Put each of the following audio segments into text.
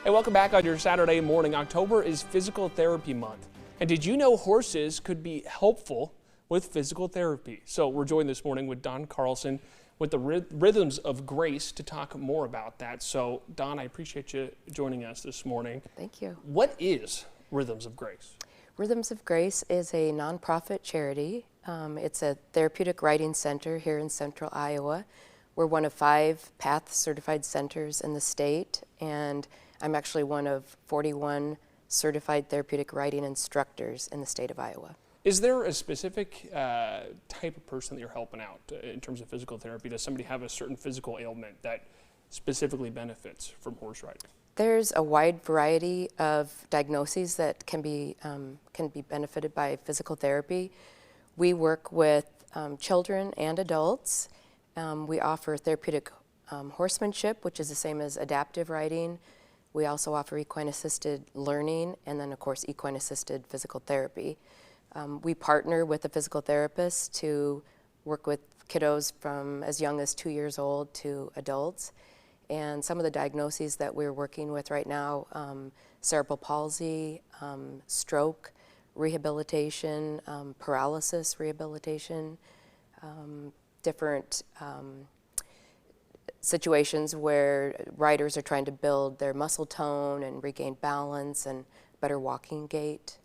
Hey, welcome back on your Saturday morning. October is Physical Therapy Month. And did you know horses could be helpful with physical therapy? So we're joined this morning with Don Carlson with the Rhythms of Grace to talk more about that. So Don, I appreciate you joining us this morning. Thank you. What is Rhythms of Grace? Rhythms of Grace is a nonprofit charity. It's a therapeutic riding center here in central Iowa. We're one of 5 PATH certified centers in the state, and I'm actually one of 41 certified therapeutic riding instructors in the state of Iowa. Is there a specific type of person that you're helping out in terms of physical therapy? Does somebody have a certain physical ailment that specifically benefits from horse riding? There's a wide variety of diagnoses that can be benefited by physical therapy. We work with children and adults. We offer therapeutic horsemanship, which is the same as adaptive riding. We also offer equine-assisted learning, and then of course equine-assisted physical therapy. We partner with a physical therapist to work with kiddos from as young as 2 years old to adults. And some of the diagnoses that we're working with right now, cerebral palsy, stroke rehabilitation, paralysis rehabilitation, different situations where riders are trying to build their muscle tone and regain balance and better walking gait.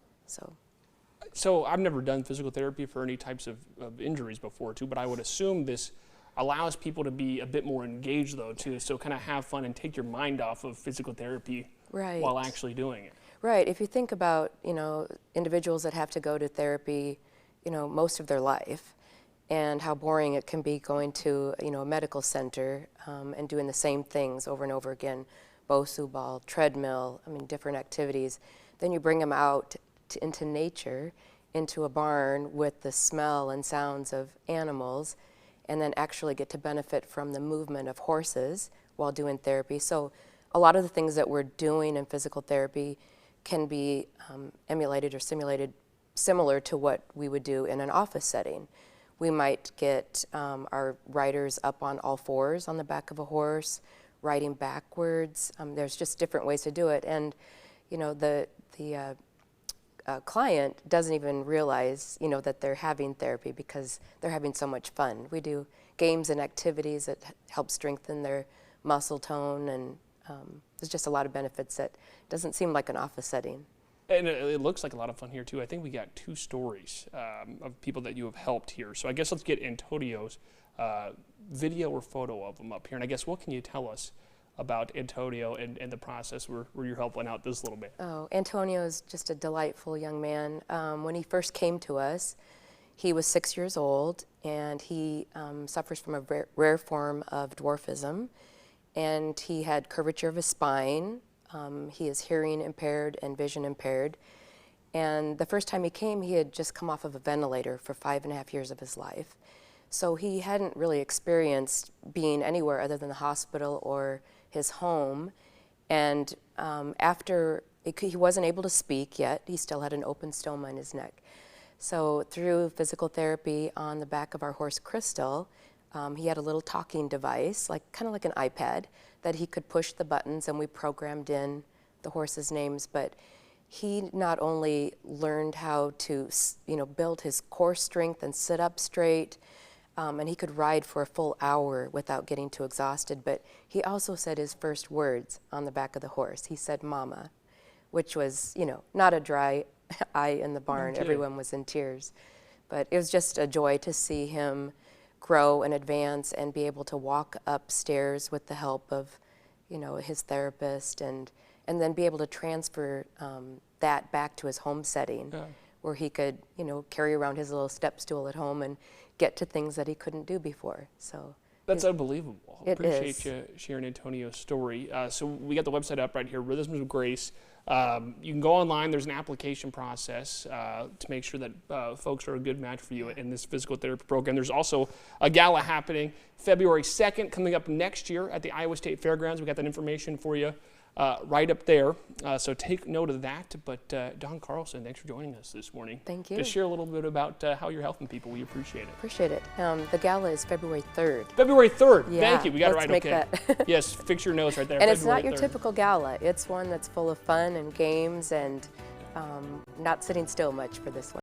So I've never done physical therapy for any types of injuries before too, but I would assume this allows people to be a bit more engaged though too, so kind of have fun and take your mind off of physical therapy Right. while actually doing it. Right. If you think about, individuals that have to go to therapy, most of their life, and how boring it can be going to, a medical center and doing the same things over and over again, Bosu ball, treadmill, different activities. Then you bring them out into nature, into a barn with the smell and sounds of animals, and then actually get to benefit from the movement of horses while doing therapy. So a lot of the things that we're doing in physical therapy can be emulated or simulated similar to what we would do in an office setting. We might get our riders up on all fours on the back of a horse, riding backwards. There's just different ways to do it. And, the client doesn't even realize, that they're having therapy because they're having so much fun. We do games and activities that help strengthen their muscle tone, and there's just a lot of benefits that doesn't seem like an office setting. And it looks like a lot of fun here too. I think we got 2 stories of people that you have helped here. So I guess let's get Antonio's video or photo of them up here. And I guess what can you tell us about Antonio and the process where you're helping out this little bit? Oh, Antonio is just a delightful young man. When he first came to us, he was 6 years old, and he suffers from a rare form of dwarfism, and he had curvature of his spine. He is hearing impaired and vision impaired. And the first time he came, he had just come off of a ventilator for 5.5 years of his life. So he hadn't really experienced being anywhere other than the hospital or his home. And after, he wasn't able to speak yet. He still had an open stoma in his neck. So through physical therapy on the back of our horse, Crystal, he had a little talking device, kind of like an iPad, that he could push the buttons, and we programmed in the horse's names. But he not only learned how to, build his core strength and sit up straight, and he could ride for a full hour without getting too exhausted, but he also said his first words on the back of the horse. He said, "Mama," which was, not a dry eye in the barn. Everyone was in tears. But it was just a joy to see him grow and advance and be able to walk upstairs with the help of, his therapist, and then be able to transfer that back to his home setting, where he could, carry around his little step stool at home and get to things that he couldn't do before. So that's unbelievable. It Appreciate is. you sharing Antonio's story. So we got the website up right here, Rhythms of Grace. You can go online. There's an application process to make sure that folks are a good match for you in this physical therapy program. There's also a gala happening February 2nd coming up next year at the Iowa State Fairgrounds. We got that information for you right up there. So take note of that. But Dawn Carlson, thanks for joining us this morning. Thank you. Just share a little bit about how you're helping people. We appreciate it. Appreciate it. The gala is February 3rd. February 3rd. Yeah, Thank you. We got it let's right. make Okay. that. Yes, fix your notes right there. And February it's not your 3rd. typical gala. It's one that's full of fun and games and not sitting still much for this one.